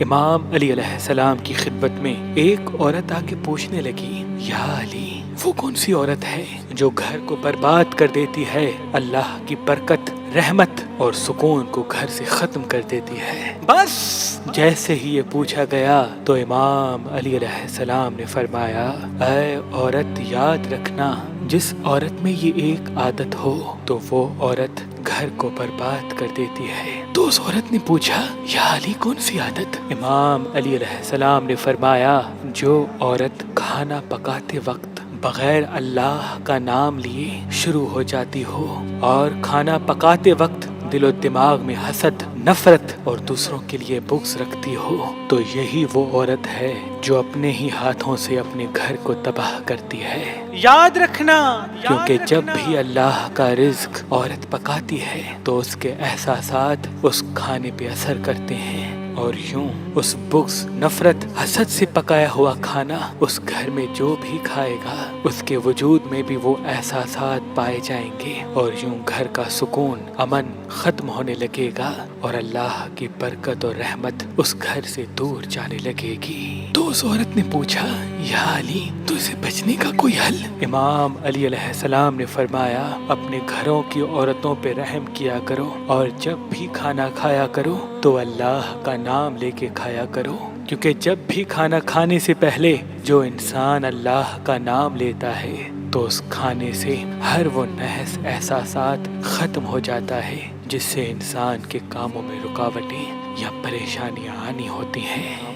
امام علی علیہ السلام کی خدمت میں ایک عورت آ کے پوچھنے لگی، یا علی، وہ کون سی عورت ہے جو گھر کو برباد کر دیتی ہے، اللہ کی برکت، رحمت اور سکون کو گھر سے ختم کر دیتی ہے؟ بس جیسے ہی یہ پوچھا گیا تو امام علی علیہ السلام نے فرمایا، اے عورت، یاد رکھنا، جس عورت میں یہ ایک عادت ہو تو وہ عورت گھر کو برباد کر دیتی ہے۔ تو اس عورت نے پوچھا، یا علی، کون سی عادت؟ امام علی علیہ السلام نے فرمایا، جو عورت کھانا پکاتے وقت بغیر اللہ کا نام لیے شروع ہو جاتی ہو اور کھانا پکاتے وقت دل و دماغ میں حسد، نفرت اور دوسروں کے لیے بغض رکھتی ہو، تو یہی وہ عورت ہے جو اپنے ہی ہاتھوں سے اپنے گھر کو تباہ کرتی ہے۔ یاد رکھنا، کیونکہ جب بھی اللہ کا رزق عورت پکاتی ہے تو اس کے احساسات اس کھانے پہ اثر کرتے ہیں، اور یوں اس بغض، نفرت، حسد سے پکایا ہوا کھانا اس گھر میں جو بھی کھائے گا اس کے وجود میں بھی وہ احساسات پائے جائیں گے، اور یوں گھر کا سکون، امن ختم ہونے لگے گا اور اللہ کی برکت اور رحمت اس گھر سے دور جانے لگے گی۔ تو اس عورت نے پوچھا، یا علی، تو اسے بچنے کا کوئی حل؟ امام علی علیہ السلام نے فرمایا، اپنے گھروں کی عورتوں پہ رحم کیا کرو، اور جب بھی کھانا کھایا کرو تو اللہ کا نام لے کے کھایا کرو، کیونکہ جب بھی کھانا کھانے سے پہلے جو انسان اللہ کا نام لیتا ہے تو اس کھانے سے ہر وہ نحس احساسات ختم ہو جاتا ہے جس سے انسان کے کاموں میں رکاوٹیں یا پریشانیاں آنی ہوتی ہیں۔